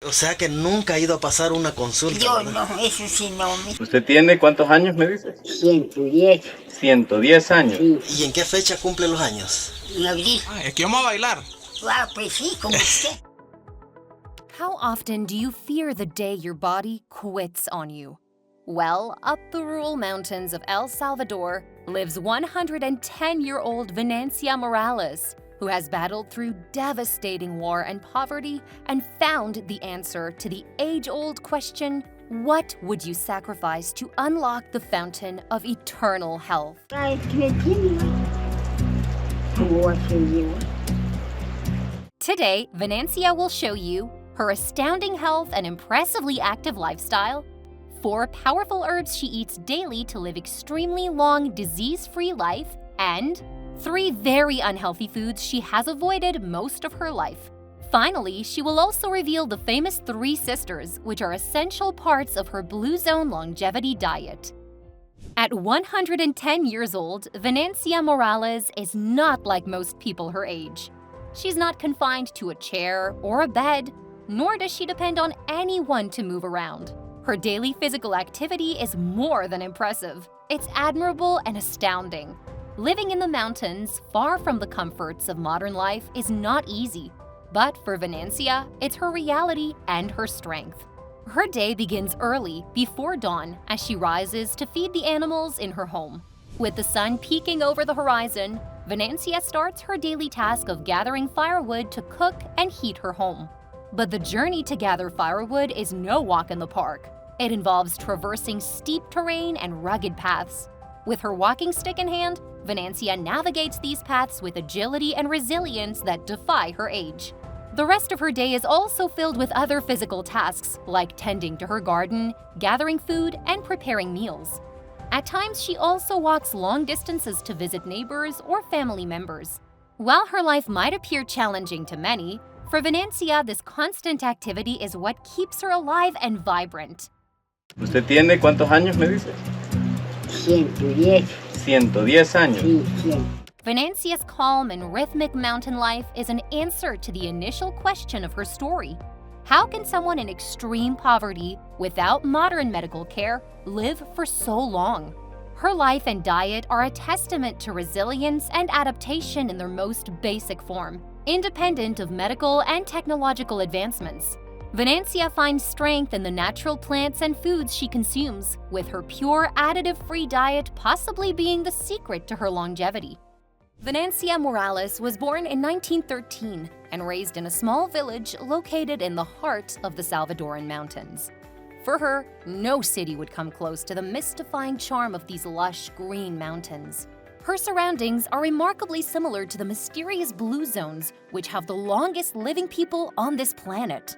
O sea que nunca ha ido a pasar una consulta, Yo ¿verdad? no, eso sí no. ¿Usted tiene cuántos años, me dice? 110. 110 años. Sí, ¿Y en qué fecha cumple los años? en abril. Es que vamos a bailar. Ah, pues sí, como usted. How often do you fear the day your body quits on you? Well, up the rural mountains of El Salvador lives 110-year-old Venancia Morales, who has battled through devastating war and poverty and found the answer to the age-old question, what would you sacrifice to unlock the fountain of eternal health? Ay, que me tiene. ¿Cómo va a ser yo? Today, Venancia will show you her astounding health and impressively active lifestyle, 4 powerful herbs she eats daily to live extremely long, disease-free life, and 3 very unhealthy foods she has avoided most of her life. Finally, she will also reveal the famous 3 sisters, which are essential parts of her Blue Zone longevity diet. At 110 years old, Venancia Morales is not like most people her age. She's not confined to a chair or a bed, nor does she depend on anyone to move around. Her daily physical activity is more than impressive. It's admirable and astounding. Living in the mountains, far from the comforts of modern life, is not easy. But for Venancia, it's her reality and her strength. Her day begins early, before dawn, as she rises to feed the animals in her home. With the sun peeking over the horizon, Venancia starts her daily task of gathering firewood to cook and heat her home. But the journey to gather firewood is no walk in the park. It involves traversing steep terrain and rugged paths. With her walking stick in hand, Venancia navigates these paths with agility and resilience that defy her age. The rest of her day is also filled with other physical tasks, like tending to her garden, gathering food, and preparing meals. At times, she also walks long distances to visit neighbors or family members. While her life might appear challenging to many, for Venancia, this constant activity is what keeps her alive and vibrant. ¿Usted tiene cuántos años, me dice? 110. 110 años. Sí, 100. Venancia's calm and rhythmic mountain life is an answer to the initial question of her story. How can someone in extreme poverty, without modern medical care, live for so long? Her life and diet are a testament to resilience and adaptation in their most basic form, independent of medical and technological advancements. Venancia finds strength in the natural plants and foods she consumes, with her pure additive-free diet possibly being the secret to her longevity. Venancia Morales was born in 1913 and raised in a small village located in the heart of the Salvadoran mountains. For her, no city would come close to the mystifying charm of these lush green mountains. Her surroundings are remarkably similar to the mysterious blue zones, which have the longest living people on this planet.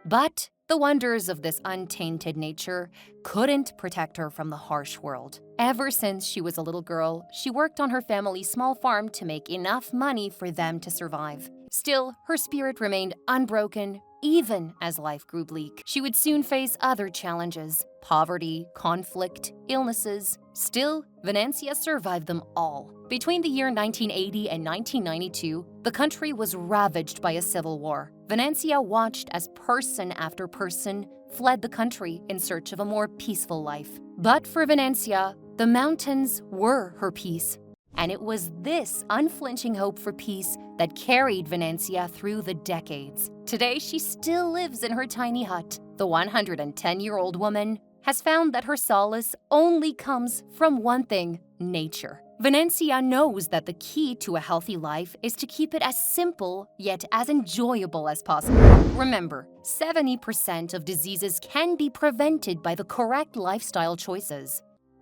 But the wonders of this untainted nature couldn't protect her from the harsh world. Ever since she was a little girl, she worked on her family's small farm to make enough money for them to survive. Still, her spirit remained unbroken, even as life grew bleak. She would soon face other challenges: poverty, conflict, illnesses. Still, Venancia survived them all. Between the year 1980 and 1992, the country was ravaged by a civil war. Venancia watched as person after person fled the country in search of a more peaceful life. But for Venancia, the mountains were her peace. And it was this unflinching hope for peace that carried Venancia through the decades. Today, she still lives in her tiny hut. The 110-year-old woman has found that her solace only comes from one thing: nature. Venancia knows that the key to a healthy life is to keep it as simple yet as enjoyable as possible. Remember, 70% of diseases can be prevented by the correct lifestyle choices.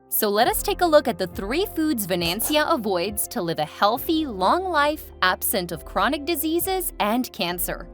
So let us take a look at the 3 foods Venancia avoids to live a healthy, long life, absent of chronic diseases and cancer.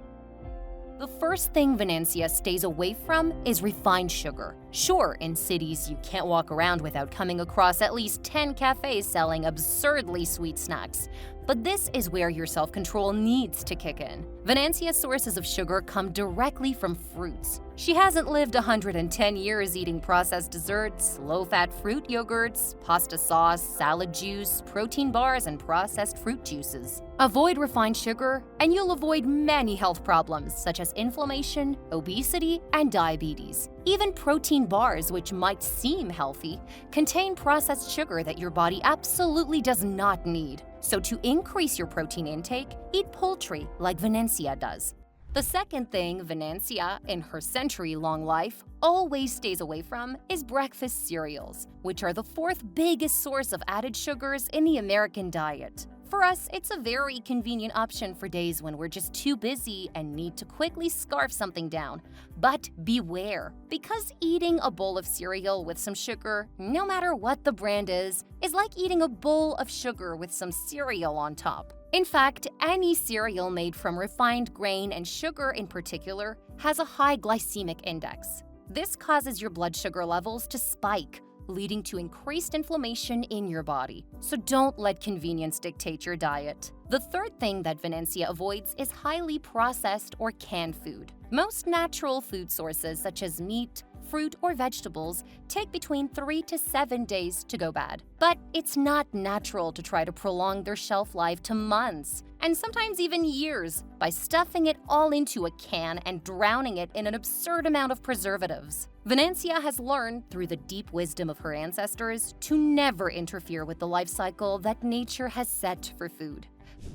The first thing Venancia stays away from is refined sugar. Sure, in cities, you can't walk around without coming across at least 10 cafes selling absurdly sweet snacks. But this is where your self-control needs to kick in. Venancia's sources of sugar come directly from fruits. She hasn't lived 110 years eating processed desserts, low-fat fruit yogurts, pasta sauce, salad juice, protein bars, and processed fruit juices. Avoid refined sugar, and you'll avoid many health problems such as inflammation, obesity, and diabetes. Even protein bars, which might seem healthy, contain processed sugar that your body absolutely does not need. So to increase your protein intake, eat poultry like Venancia does. The second thing Venancia, in her century-long life, always stays away from is breakfast cereals, which are the fourth biggest source of added sugars in the American diet. For us, it's a very convenient option for days when we're just too busy and need to quickly scarf something down. But beware, because eating a bowl of cereal with some sugar, no matter what the brand is like eating a bowl of sugar with some cereal on top. In fact, any cereal made from refined grain and sugar in particular has a high glycemic index. This causes your blood sugar levels to spike, leading to increased inflammation in your body. So don't let convenience dictate your diet. The third thing that Venancia avoids is highly processed or canned food. Most natural food sources such as meat, fruit, or vegetables take between 3 to 7 days to go bad. But it's not natural to try to prolong their shelf life to months, and sometimes even years, by stuffing it all into a can and drowning it in an absurd amount of preservatives. Venancia has learned, through the deep wisdom of her ancestors, to never interfere with the life cycle that nature has set for food.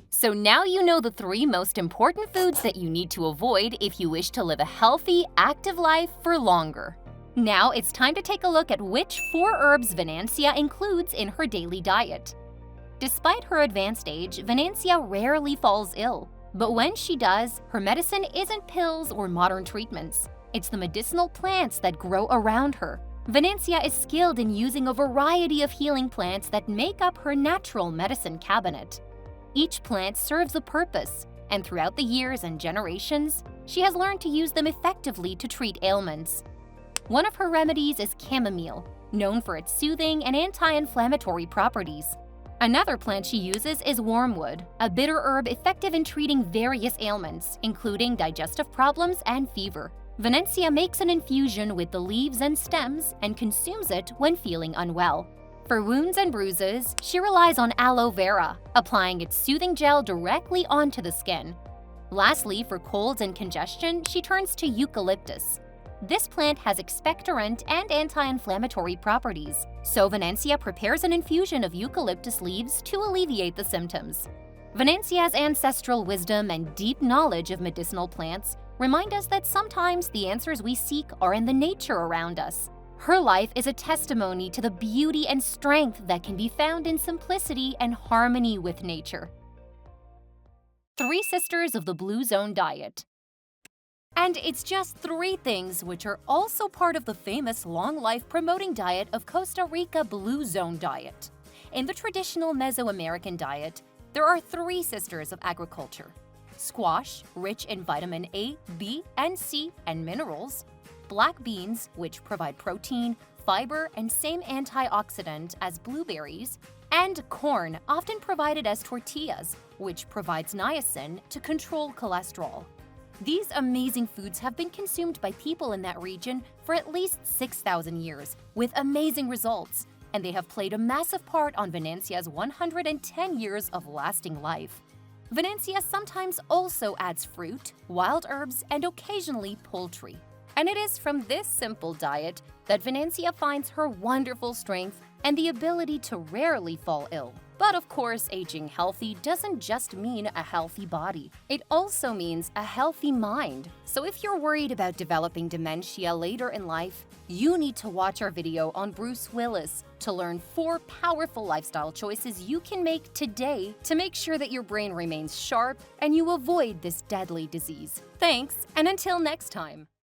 So now you know the 3 most important foods that you need to avoid if you wish to live a healthy, active life for longer. Now it's time to take a look at which 4 herbs Venancia includes in her daily diet. Despite her advanced age, Venancia rarely falls ill. But when she does, her medicine isn't pills or modern treatments. It's the medicinal plants that grow around her. Venancia is skilled in using a variety of healing plants that make up her natural medicine cabinet. Each plant serves a purpose, and throughout the years and generations, she has learned to use them effectively to treat ailments. One of her remedies is chamomile, known for its soothing and anti-inflammatory properties. Another plant she uses is wormwood, a bitter herb effective in treating various ailments, including digestive problems and fever. Venancia makes an infusion with the leaves and stems and consumes it when feeling unwell. For wounds and bruises, she relies on aloe vera, applying its soothing gel directly onto the skin. Lastly, for colds and congestion, she turns to eucalyptus. This plant has expectorant and anti-inflammatory properties, so Venancia prepares an infusion of eucalyptus leaves to alleviate the symptoms. Venancia's ancestral wisdom and deep knowledge of medicinal plants remind us that sometimes the answers we seek are in the nature around us. Her life is a testimony to the beauty and strength that can be found in simplicity and harmony with nature. 3 Sisters of the Blue Zone Diet. And it's just 3 things which are also part of the famous long life promoting diet of Costa Rica Blue Zone Diet. In the traditional Mesoamerican diet, there are 3 sisters of agriculture: squash, rich in vitamin A, B, and C, and minerals; black beans, which provide protein, fiber, and same antioxidant as blueberries; and corn, often provided as tortillas, which provides niacin to control cholesterol. These amazing foods have been consumed by people in that region for at least 6,000 years, with amazing results, and they have played a massive part on Venancia's 110 years of lasting life. Venancia sometimes also adds fruit, wild herbs, and occasionally poultry. And it is from this simple diet that Venancia finds her wonderful strength and the ability to rarely fall ill. But of course, aging healthy doesn't just mean a healthy body. It also means a healthy mind. So if you're worried about developing dementia later in life, you need to watch our video on Bruce Willis to learn 4 powerful lifestyle choices you can make today to make sure that your brain remains sharp and you avoid this deadly disease. Thanks, and until next time.